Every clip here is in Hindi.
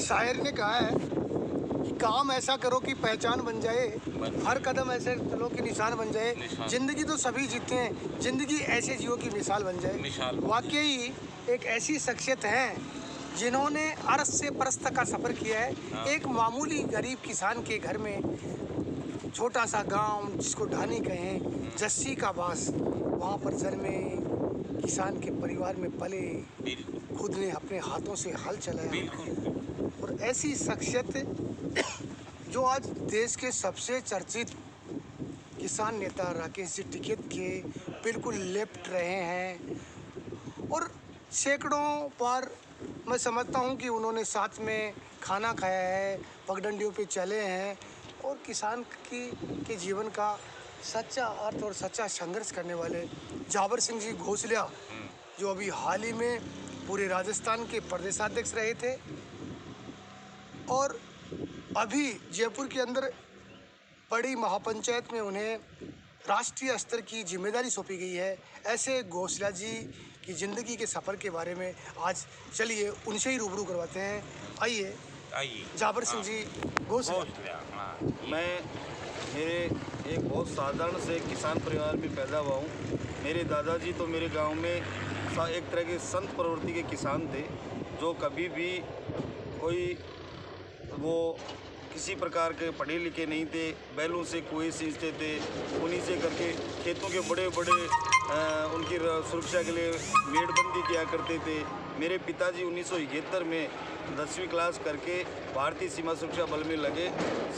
एक शायर ने कहा है कि काम ऐसा करो कि पहचान बन जाए, हर कदम ऐसे चलो कि निशान बन जाए। जिंदगी तो सभी जीते हैं, जिंदगी ऐसे जियो की मिसाल बन जाए। वाकई एक ऐसी शख्सियत है जिन्होंने अरस से परस तक का सफ़र किया है। एक मामूली गरीब किसान के घर में, छोटा सा गांव जिसको ढानी कहें, जस्सी का बास, वहाँ पर जन्मे, किसान के परिवार में पले, खुद ने अपने हाथों से हल चलाया। और ऐसी शख्सियत जो आज देश के सबसे चर्चित किसान नेता राकेश जी टिकैत के बिल्कुल लेफ्ट रहे हैं। और सैकड़ों बार मैं समझता हूं कि उन्होंने साथ में खाना खाया है, पगडंडियों पे चले हैं और किसान के जीवन का सच्चा अर्थ और सच्चा संघर्ष करने वाले जाबर सिंह जी घोसलिया, जो अभी हाल ही में पूरे राजस्थान के प्रदेशाध्यक्ष रहे थे और अभी जयपुर के अंदर बड़ी महापंचायत में उन्हें राष्ट्रीय स्तर की जिम्मेदारी सौंपी गई है। ऐसे घोसलिया जी की ज़िंदगी के सफ़र के बारे में आज चलिए उनसे ही रूबरू करवाते हैं। आइए जाबर सिंह जी घोसलिया। मेरे एक बहुत साधारण से किसान परिवार में पैदा हुआ हूँ। मेरे दादाजी तो मेरे गांव में एक तरह के संत प्रवृत्ति के किसान थे, जो कभी भी कोई वो किसी प्रकार के पढ़े लिखे नहीं थे। बैलों से कुएं सींचते थे, उन्हीं से करके खेतों के बड़े बड़े उनकी सुरक्षा के लिए मेड़बंदी किया करते थे। मेरे पिताजी 1971 में 10वीं क्लास करके भारतीय सीमा सुरक्षा बल में लगे।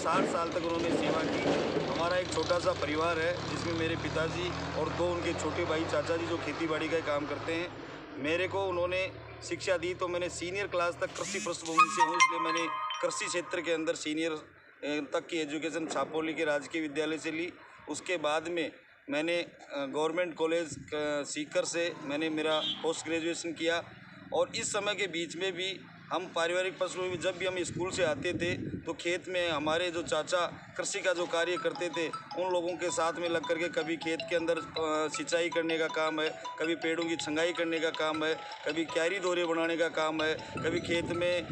60 साल तक उन्होंने सेवा की। हमारा एक छोटा सा परिवार है जिसमें मेरे पिताजी और 2 उनके छोटे भाई चाचा जी जो खेती बाड़ी का काम करते हैं। मेरे को उन्होंने शिक्षा दी तो मैंने सीनियर क्लास तक कृषि पृष्ठभूमि से हूँ, इसलिए मैंने कृषि क्षेत्र के अंदर सीनियर तक की एजुकेशन छापोली के राजकीय विद्यालय से ली। उसके बाद में मैंने गवर्नमेंट कॉलेज सीकर से मैंने मेरा पोस्ट ग्रेजुएशन किया। और इस समय के बीच में भी हम पारिवारिक पशुओं में जब भी हम स्कूल से आते थे तो खेत में हमारे जो चाचा कृषि का जो कार्य करते थे, उन लोगों के साथ में लग करके कभी खेत के अंदर सिंचाई करने का काम है, कभी पेड़ों की छंगाई करने का काम है, कभी क्यारी दोरे बनाने का काम है, कभी खेत में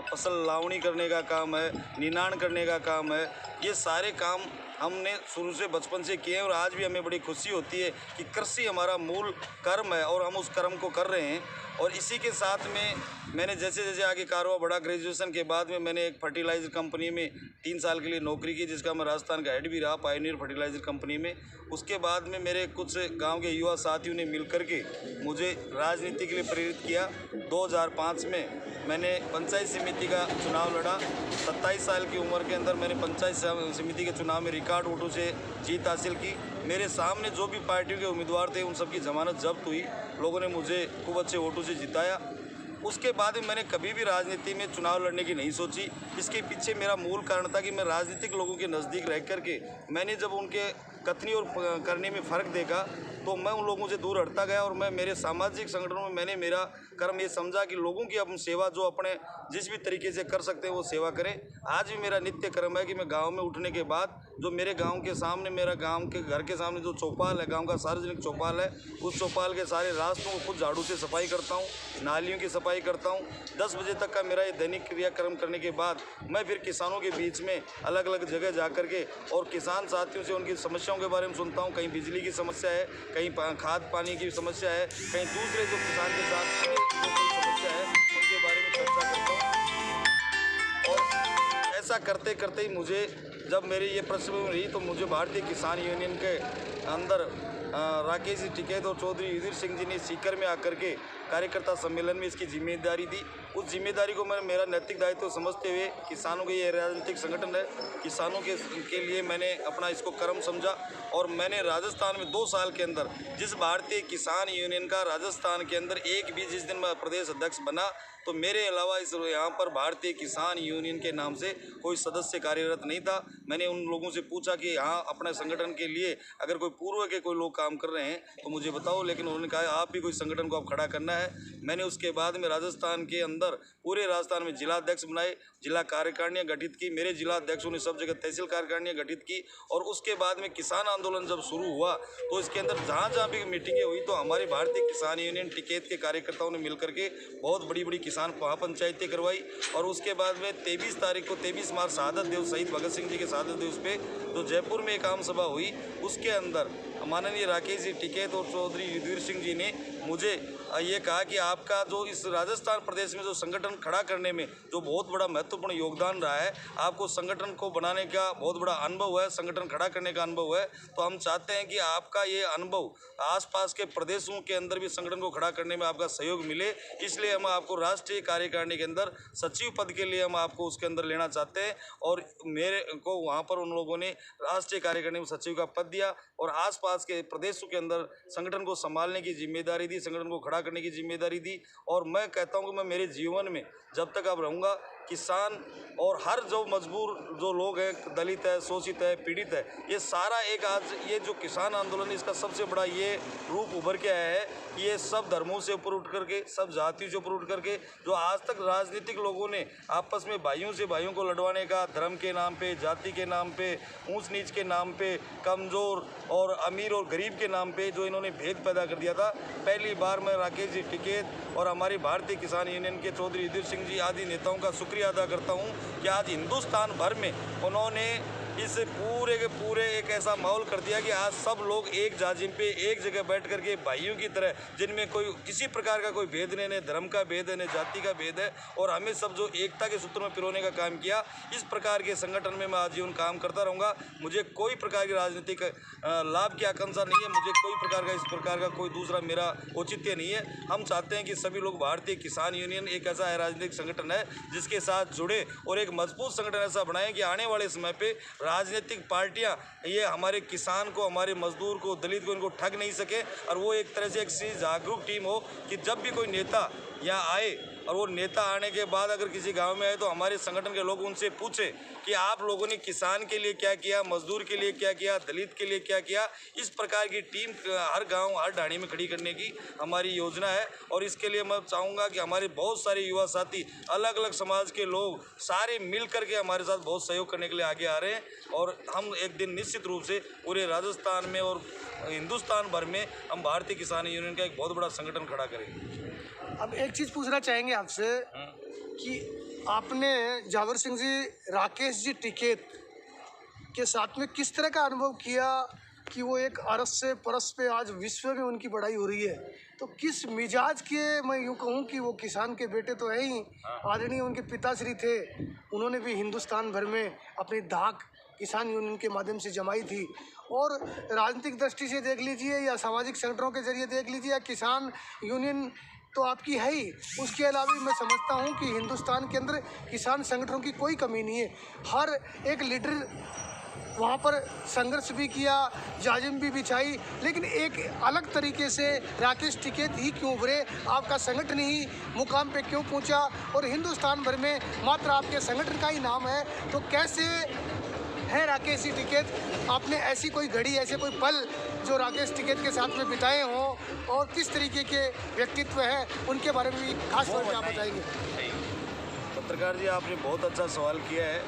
फसल लावणी करने का काम है, निनाण करने का काम है। ये सारे काम हमने शुरू से बचपन से किए हैं और आज भी हमें बड़ी खुशी होती है कि कृषि हमारा मूल कर्म है और हम उस कर्म को कर रहे हैं। और इसी के साथ में मैंने जैसे जैसे आगे कारोबार बढ़ा, ग्रेजुएशन के बाद में मैंने एक फर्टिलाइज़र कंपनी में 3 साल के लिए नौकरी की, जिसका मैं राजस्थान का हेड भी रहा, पायनियर फर्टिलाइज़र कंपनी में। उसके बाद में मेरे कुछ गांव के युवा साथियों ने मिल करके मुझे राजनीति के लिए प्रेरित किया। 2005 में मैंने पंचायत समिति का चुनाव लड़ा। 27 साल की उम्र के अंदर मैंने पंचायत समिति के चुनाव में रिकॉर्ड वोटों से जीत हासिल की। मेरे सामने जो भी पार्टियों के उम्मीदवार थे उन सबकी जमानत जब्त हुई। लोगों ने मुझे खूब अच्छे वोटों से जिताया। उसके बाद मैंने कभी भी राजनीति में चुनाव लड़ने की नहीं सोची। इसके पीछे मेरा मूल कारण था कि मैं राजनीतिक लोगों के नज़दीक रह करके मैंने जब उनके कथनी और करने में फ़र्क देखा तो मैं उन लोगों से दूर हटता गया। और मैं मेरे सामाजिक संगठनों में मैंने मेरा कर्म ये समझा कि लोगों की अपन सेवा जो अपने जिस भी तरीके से कर सकते हैं वो सेवा करें। आज भी मेरा नित्य कर्म है कि मैं गांव में उठने के बाद जो मेरे गांव के सामने, मेरा गांव के घर के सामने जो चौपाल है, गांव का सार्वजनिक चौपाल है, उस चौपाल के सारे रास्तों को खुद झाड़ू से सफाई करता हूँ, नालियों की सफाई करता हूँ। 10 बजे तक का मेरा ये दैनिक क्रियाक्रम करने के बाद मैं फिर किसानों के बीच में अलग अलग जगह जा कर के और किसान साथियों से उनकी समस्याओं के बारे में सुनता हूँ। कहीं बिजली की समस्या है, कहीं खाद पानी की समस्या है, कहीं दूसरे जो किसान के साथ समस्या है उनके बारे में चर्चा करता हूँ। और ऐसा करते करते ही मुझे जब मेरी ये पृष्ठभूमि रही तो मुझे भारतीय किसान यूनियन के अंदर राकेश जी टिकैत और चौधरी युधिर सिंह जी ने सीकर में आकर के कार्यकर्ता सम्मेलन में इसकी जिम्मेदारी दी। उस जिम्मेदारी को मैं मेरा नैतिक दायित्व समझते हुए, किसानों के ये राजनीतिक संगठन है, किसानों के लिए मैंने अपना इसको कर्म समझा। और मैंने राजस्थान में 2 साल के अंदर जिस भारतीय किसान यूनियन का राजस्थान के अंदर एक भी जिस दिन मैं प्रदेश अध्यक्ष बना तो मेरे अलावा इस यहाँ पर भारतीय किसान यूनियन के नाम से कोई सदस्य कार्यरत नहीं था। मैंने उन लोगों से पूछा कि यहाँ अपने संगठन के लिए अगर कोई पूर्व के कोई लोग काम कर रहे हैं तो मुझे बताओ, लेकिन उन्होंने कहा आप भी कोई संगठन को आप खड़ा करना है। मैंने उसके बाद में राजस्थान के अंदर पूरे राजस्थान में जिला अध्यक्ष बनाए, जिला कार्यकारिणियाँ गठित की। मेरे जिला अध्यक्षों ने सब जगह तहसील कार्यकारिणियाँ गठित की। और उसके बाद में किसान आंदोलन जब शुरू हुआ तो इसके अंदर जहाँ जहाँ भी मीटिंगें हुई तो हमारी भारतीय किसान यूनियन टिकैत के कार्यकर्ताओं ने मिलकर के बहुत बड़ी बड़ी किसान महापंचायतें करवाई। और उसके बाद में 23 तारीख को 23 मार्च शहादत दिवस शहीद भगत सिंह जी के शहादत दिवस पे जो जयपुर में एक आम सभा हुई, उसके अंदर माननीय राकेश जी टिकैत और चौधरी युद्धवीर सिंह जी ने मुझे ये कहा कि आपका जो इस राजस्थान प्रदेश में जो संगठन खड़ा करने में जो बहुत बड़ा महत्वपूर्ण योगदान रहा है, आपको संगठन को बनाने का बहुत बड़ा अनुभव है, संगठन खड़ा करने का अनुभव है, तो हम चाहते हैं कि आपका ये अनुभव आसपास के प्रदेशों के अंदर भी संगठन को खड़ा करने में आपका सहयोग मिले। इसलिए हम आपको राष्ट्रीय कार्यकारिणी के अंदर सचिव पद के लिए हम आपको उसके अंदर लेना चाहते हैं। और मेरे को वहाँ पर उन लोगों ने राष्ट्रीय कार्यकारिणी में सचिव का पद दिया और आसपास के प्रदेशों के अंदर संगठन को संभालने की जिम्मेदारी दी, संगठन को खड़ा करने की जिम्मेदारी दी। और मैं कहता हूं कि मैं मेरे जीवन में जब तक अब रहूंगा, किसान और हर जो मजबूर जो लोग हैं, दलित है, शोषित है, पीड़ित है, ये सारा एक आज ये जो किसान आंदोलन इसका सबसे बड़ा ये रूप उभर के आया है कि ये सब धर्मों से ऊपर उठ करके, सब जातियों से ऊपर उठ करके, जो आज तक राजनीतिक लोगों ने आपस में भाइयों से भाइयों को लड़वाने का, धर्म के नाम पे, जाति के नाम पे, ऊंच नीच के नाम पे, कमज़ोर और अमीर और गरीब के नाम पे जो इन्होंने भेद पैदा कर दिया था, पहली बार मैं राकेश जी टिकैत और हमारी भारतीय किसान यूनियन के चौधरी युद्धवीर सिंह जी आदि नेताओं का शुक्रिया अदा करता हूं कि आज हिंदुस्तान भर में उन्होंने इस पूरे के पूरे एक ऐसा माहौल कर दिया कि आज सब लोग एक जाजिम पे एक जगह बैठ करके भाइयों की तरह, जिनमें कोई किसी प्रकार का कोई भेद नहीं, न धर्म का भेद है, न जाति का भेद है, और हमें सब जो एकता के सूत्र में पिरोने का काम किया। इस प्रकार के संगठन में मैं आजीवन काम करता रहूँगा। मुझे कोई प्रकार की राजनीतिक लाभ की आकांक्षा नहीं है, मुझे कोई प्रकार का इस प्रकार का कोई दूसरा मेरा औचित्य नहीं है। हम चाहते हैं कि सभी लोग भारतीय किसान यूनियन एक ऐसा राजनीतिक संगठन है जिसके साथ जुड़े और एक मजबूत संगठन ऐसा बनाएं कि आने वाले समय पे राजनीतिक पार्टियां ये हमारे किसान को, हमारे मजदूर को, दलित को, इनको ठग नहीं सके। और वो एक तरह से एक जागरूक टीम हो कि जब भी कोई नेता यहाँ आए और वो नेता आने के बाद अगर किसी गांव में आए तो हमारे संगठन के लोग उनसे पूछे कि आप लोगों ने किसान के लिए क्या किया, मजदूर के लिए क्या किया, दलित के लिए क्या किया। इस प्रकार की टीम हर गांव, हर ढाणी में खड़ी करने की हमारी योजना है। और इसके लिए मैं चाहूँगा कि हमारे बहुत सारे युवा साथी, अलग अलग समाज के लोग सारे मिल करके हमारे साथ बहुत सहयोग करने के लिए आगे आ रहे हैं। और हम एक दिन निश्चित रूप से पूरे राजस्थान में और हिंदुस्तान भर में हम भारतीय किसान यूनियन का एक बहुत बड़ा संगठन खड़ा करेंगे। अब एक चीज़ पूछना चाहेंगे आपसे कि आपने जावर सिंह जी, राकेश जी टिकैत के साथ में किस तरह का अनुभव किया कि वो एक अरस से परस पे आज विश्व में उनकी बढ़ाई हो रही है, तो किस मिजाज के, मैं यूँ कहूँ कि वो किसान के बेटे तो है ही, आदरणीय उनके पिताश्री थे, उन्होंने भी हिंदुस्तान भर में अपनी धाक किसान यूनियन के माध्यम से जमाई थी। और राजनीतिक दृष्टि से देख लीजिए या सामाजिक संगठनों के जरिए देख लीजिए, या किसान यूनियन तो आपकी है ही, उसके अलावा मैं समझता हूँ कि हिंदुस्तान के अंदर किसान संगठनों की कोई कमी नहीं है। हर एक लीडर वहाँ पर संघर्ष भी किया, जाजिम भी बिछाई, लेकिन एक अलग तरीके से राकेश टिकैत ही क्यों उभरे, आपका संगठन ही मुकाम पे क्यों पहुँचा, और हिंदुस्तान भर में मात्र आपके संगठन का ही नाम है। तो कैसे है राकेश जी टिकैत, आपने ऐसी कोई घड़ी, ऐसे कोई पल जो राकेश टिकैत के साथ में बिताए हों, और किस तरीके के व्यक्तित्व हैं उनके बारे में भी खास तौर पर आप बताएंगे। पत्रकार जी, आपने बहुत अच्छा सवाल किया है।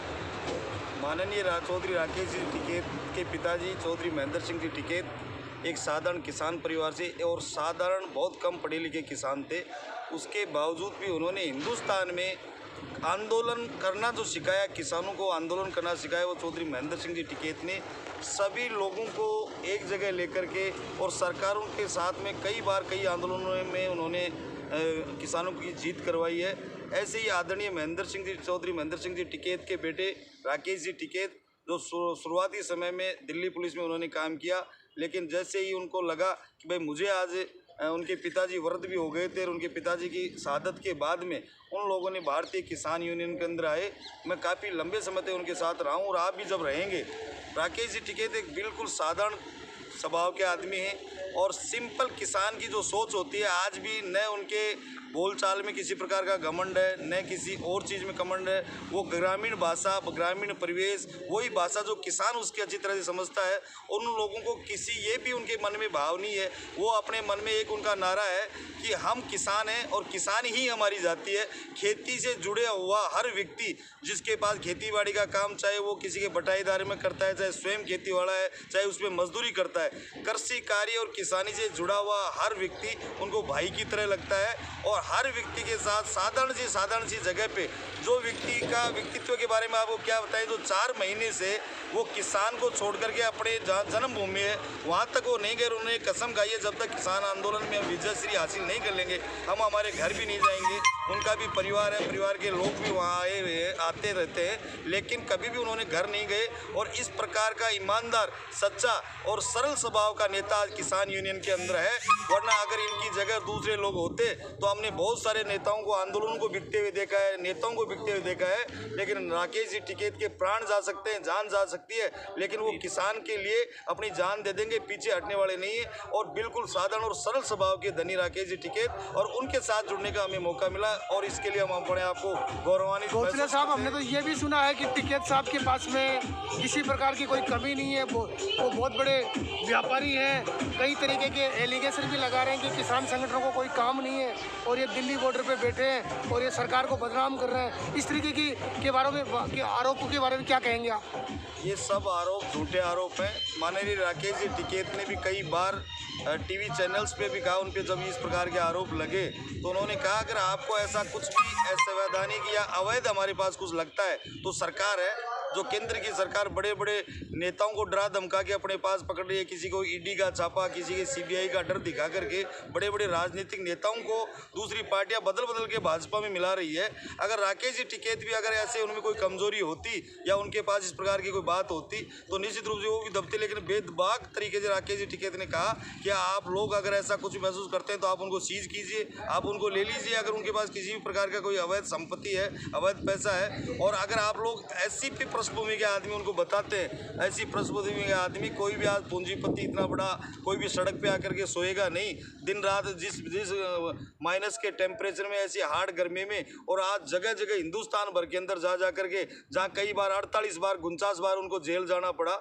माननीय चौधरी राकेश जी टिकैत के पिताजी चौधरी महेंद्र सिंह जी टिकैत एक साधारण किसान परिवार से और साधारण बहुत कम पढ़े लिखे किसान थे। उसके बावजूद भी उन्होंने हिंदुस्तान में आंदोलन करना जो सिखाया, किसानों को आंदोलन करना सिखाया, वो चौधरी महेंद्र सिंह जी टिकैत ने सभी लोगों को एक जगह लेकर के और सरकारों के साथ में कई बार कई आंदोलनों में उन्होंने किसानों की जीत करवाई है। ऐसे ही आदरणीय महेंद्र सिंह जी, चौधरी महेंद्र सिंह जी टिकैत के बेटे राकेश जी टिकैत, जो शुरुआती समय में दिल्ली पुलिस में उन्होंने काम किया, लेकिन जैसे ही उनको लगा कि भाई मुझे आज उनके पिताजी वृद्ध भी हो गए थे और उनके पिताजी की शहादत के बाद में उन लोगों ने भारतीय किसान यूनियन के अंदर आए। मैं काफ़ी लंबे समय तक उनके साथ रहा हूँ और आप भी जब रहेंगे। राकेश जी टिकैत एक बिल्कुल साधारण स्वभाव के आदमी हैं और सिंपल किसान की जो सोच होती है आज भी न उनके बोलचाल में किसी प्रकार का घमंड है न किसी और चीज़ में घमंड है। वो ग्रामीण भाषा, ग्रामीण परिवेश, वही भाषा जो किसान उसकी अच्छी तरह से समझता है। उन लोगों को किसी ये भी उनके मन में भाव नहीं है। वो अपने मन में एक उनका नारा है कि हम किसान हैं और किसान ही हमारी जाति है। खेती से जुड़े हुआ हर व्यक्ति जिसके पास खेती बाड़ी का काम, चाहे वो किसी के बटाईदार में करता है, चाहे स्वयं खेती वाला है, चाहे उसमें मजदूरी करता है, कृषि कार्य और किसानी से जुड़ा हुआ हर व्यक्ति उनको भाई की तरह लगता है। और हर व्यक्ति के साथ साधारण सी जगह पे जो व्यक्ति का व्यक्तित्व के बारे में आपको क्या बताएं, जो 4 महीने से वो किसान को छोड़ करके अपने जहाँ जन्मभूमि है वहाँ तक वो नहीं गए। उन्होंने कसम खाई है जब तक किसान आंदोलन में हम विजयश्री हासिल नहीं कर लेंगे हम हमारे घर भी नहीं जाएंगे। उनका भी परिवार है, परिवार के लोग भी वहाँ आते रहते हैं, लेकिन कभी भी उन्होंने घर नहीं गए। और इस प्रकार का ईमानदार, सच्चा और सरल स्वभाव का नेता आज किसान यूनियन के अंदर है। वरना अगर इनकी जगह दूसरे लोग होते तो हमने बहुत सारे नेताओं को, आंदोलन को बिकते हुए देखा है, नेताओं को बिकते हुए देखा है। लेकिन राकेश जी टिकैत के प्राण जा सकते हैं, जान जा सकती है, लेकिन वो किसान के लिए अपनी जान दे देंगे, पीछे हटने वाले नहीं है। और बिल्कुल साधारण और सरल स्वभाव के धनी राकेश जी टिकैत, और उनके साथ जुड़ने का हमें मौका मिला और इसके लिए हम अपने आपको गौरवान्वित। गौचले साहब, हमने तो ये भी सुना है कि टिकैत साहब के पास में किसी प्रकार की कोई कमी नहीं है। वो बहुत बड़े व्यापारी हैं, कई तरीके के एलिगेशन भी लगा रहे हैं कि किसान संगठनों को कोई काम नहीं है और ये दिल्ली बॉर्डर पे बैठे हैं और ये सरकार को बदनाम कर रहे हैं। इस तरीके के बारे में, के आरोपों के बारे में क्या कहेंगे आप? ये सब आरोप झूठे आरोप हैं। माननीय राकेश जी टिकैत ने भी कई बार टीवी चैनल्स पे भी कहा, उन पे जब इस प्रकार के आरोप लगे तो उन्होंने कहा अगर आपको ऐसा कुछ भी असंवैधानिक या अवैध हमारे पास कुछ लगता है तो सरकार है, जो केंद्र की सरकार बड़े बड़े नेताओं को डरा धमका के अपने पास पकड़ रही है। किसी को ईडी का छापा, किसी के सीबीआई का डर दिखा करके बड़े बड़े राजनीतिक नेताओं को दूसरी पार्टियां बदल बदल के भाजपा में मिला रही है। अगर राकेश जी टिकैत भी अगर ऐसे उनमें कोई कमजोरी होती या उनके पास इस प्रकार की कोई बात होती तो निश्चित रूप से वो भी दबते। लेकिन बेदबाग तरीके से राकेश जी टिकैत ने कहा कि आप लोग अगर ऐसा कुछ महसूस करते हैं तो आप उनको सीज कीजिए, आप उनको ले लीजिए अगर उनके पास किसी भी प्रकार का कोई अवैध संपत्ति है, अवैध पैसा है। और अगर आप लोग ऐसी भी पृष्ठभूमि के आदमी उनको बताते हैं, ऐसी पृष्ठभूमि के आदमी, कोई भी आज पूंजीपति इतना बड़ा कोई भी सड़क पे आकर के सोएगा नहीं दिन रात, जिस माइनस के टेम्परेचर में, ऐसी हार्ड गर्मी में। और आज जगह जगह हिंदुस्तान भर के अंदर जा करके जहाँ कई बार 48 बार 49 बार उनको जेल जाना पड़ा,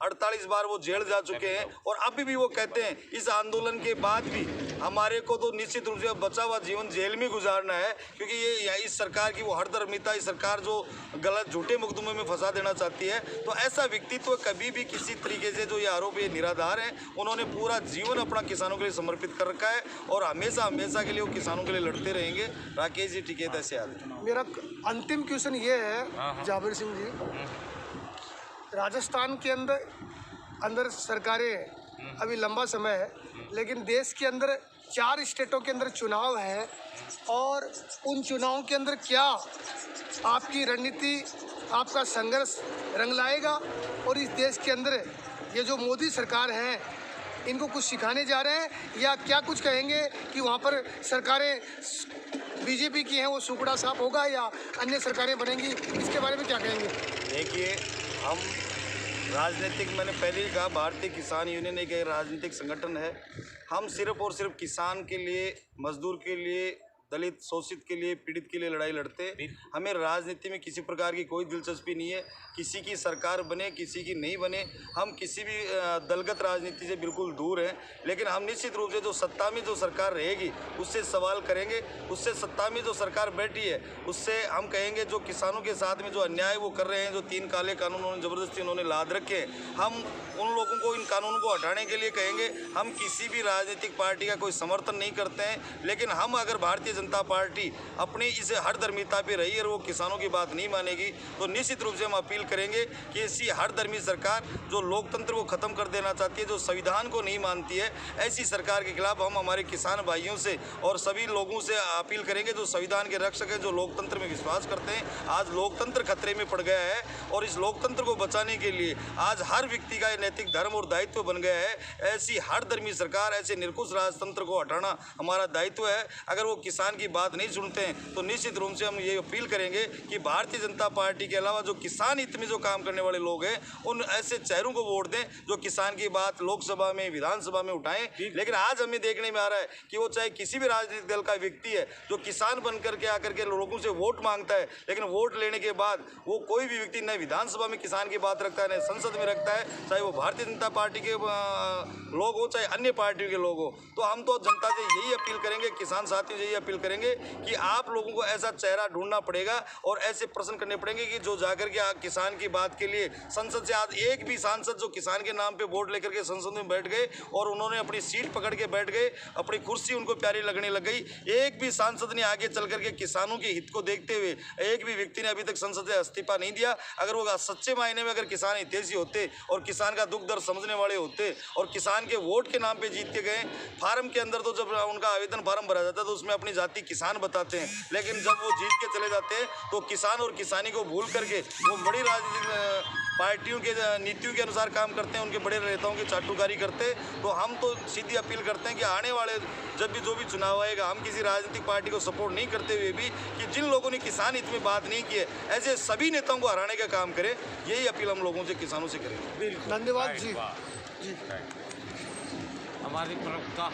48 बार वो जेल जा चुके हैं। और अभी भी वो कहते हैं इस आंदोलन के बाद भी हमारे को तो निश्चित रूप से बचा हुआ जीवन जेल में गुजारना है, क्योंकि ये इस सरकार की वो हरदर्मिता, इस सरकार जो गलत झूठे मुकदमे में फंसा देना चाहती है। तो ऐसा व्यक्तित्व कभी भी किसी तरीके से, जो ये आरोप ये निराधार हैं, उन्होंने पूरा जीवन अपना किसानों के लिए समर्पित कर रखा है और हमेशा हमेशा के लिए वो किसानों के लिए लड़ते रहेंगे। राकेश जी टिकैत ऐसे आदमी। मेरा अंतिम क्वेश्चन ये है जाबिर सिंह जी, राजस्थान के अंदर सरकारें अभी लंबा समय है, लेकिन देश के अंदर 4 स्टेटों के अंदर चुनाव है और उन चुनावों के अंदर क्या आपकी रणनीति, आपका संघर्ष रंग लाएगा? और इस देश के अंदर ये जो मोदी सरकार है इनको कुछ सिखाने जा रहे हैं या क्या कुछ कहेंगे कि वहाँ पर सरकारें बीजेपी की हैं वो सुकड़ा साफ होगा या अन्य सरकारें बनेंगी? इसके बारे में क्या कहेंगे? देखिए, हम राजनीतिक, मैंने पहले ही कहा, भारतीय किसान यूनियन एक राजनीतिक संगठन है। हम सिर्फ और सिर्फ किसान के लिए, मजदूर के लिए, दलित शोषित के लिए, पीड़ित के लिए लड़ाई लड़ते हैं। हमें राजनीति में किसी प्रकार की कोई दिलचस्पी नहीं है। किसी की सरकार बने, किसी की नहीं बने, हम किसी भी दलगत राजनीति से बिल्कुल दूर हैं। लेकिन हम निश्चित रूप से जो सत्ता में जो सरकार रहेगी उससे सवाल करेंगे। उससे सत्ता में जो सरकार बैठी है उससे हम कहेंगे जो किसानों के साथ में जो अन्याय वो कर रहे हैं, जो 3 काले कानून उन्होंने ज़बरदस्ती उन्होंने लाद रखे हैं, हम उन लोगों को इन कानूनों को हटाने के लिए कहेंगे। हम किसी भी राजनीतिक पार्टी का कोई समर्थन नहीं करते हैं, लेकिन हम अगर भारतीय जनता पार्टी अपनी इस हरदर्मिता पे रही और वो किसानों की बात नहीं मानेगी तो निश्चित रूप से हम अपील करेंगे कि ऐसी हरदर्मी सरकार जो लोकतंत्र को ख़त्म कर देना चाहती है, जो संविधान को नहीं मानती है, ऐसी सरकार के खिलाफ हम हमारे किसान भाइयों से और सभी लोगों से अपील करेंगे जो संविधान के रक्षक हैं, जो लोकतंत्र में विश्वास करते हैं। आज लोकतंत्र खतरे में पड़ गया है और इस लोकतंत्र को बचाने के लिए आज हर व्यक्ति का नैतिक धर्म और दायित्व बन गया है। ऐसी हरदर्मी सरकार, ऐसे निरंकुश राजतंत्र को हटाना हमारा दायित्व है। अगर वो किसान किसान की बात नहीं सुनते हैं, तो निश्चित रूप से हम ये अपील करेंगे कि भारतीय जनता पार्टी के अलावा जो किसान हित में जो काम करने वाले लोग हैं उन ऐसे चेहरों को वोट दें जो किसान की बात लोकसभा में विधानसभा में उठाएं। लेकिन आज हमें देखने में आ रहा है कि वो चाहे किसी भी राजनीतिक दल का व्यक्ति है जो किसान बन करके आकर के लोगों से वोट मांगता है, लेकिन वोट लेने के बाद वो कोई भी व्यक्ति न विधानसभा में किसान की बात रखता है न संसद में रखता है, चाहे वो भारतीय जनता पार्टी के लोग हो चाहे अन्य पार्टियों के लोग हो। तो हम तो जनता से यही अपील करेंगे, किसान साथियों से यही अपील करेंगे कि आप लोगों को ऐसा चेहरा ढूंढना पड़ेगा और ऐसे प्रश्न करने पड़ेंगे कि जो जाकर के किसान की बात के लिए संसद से आज एक भी सांसद जो किसान के नाम पे वोट लेकर के संसद में बैठ गए और उन्होंने अपनी सीट पकड़ के बैठ गए, अपनी कुर्सी उनको प्यारी लगने लग गई, एक भी सांसद ने आगे चल करके किसानों के हित को देखते हुए एक भी व्यक्ति ने अभी तक संसद से इस्तीफा नहीं दिया। अगर वो सच्चे मायने में अगर किसान हितैषी होते और किसान का दुख दर्द समझने वाले होते और किसान के वोट के नाम पे जीत के गए, फार्म के अंदर तो जब उनका आवेदन फार्म भरा जाता है तो उसमें अपनी जाति किसान बताते हैं, लेकिन जब वो जीत के चले जाते हैं तो किसान और किसानी को भूल करके वो बड़ी राजनीतिक पार्टियों के नीतियों के अनुसार काम करते हैं, उनके बड़े नेताओं की चाटुकारी करते हैं। तो हम तो सीधी अपील करते हैं कि आने वाले जब भी जो भी चुनाव आएगा, हम किसी राजनीतिक पार्टी को सपोर्ट नहीं करते हुए भी कि जिन लोगों ने किसान हित में बात नहीं की है ऐसे सभी नेताओं को हराने का काम करें, यही अपील हम लोगों से किसानों से करेंगे। धन्यवाद जी। हमारी प्रवक्ता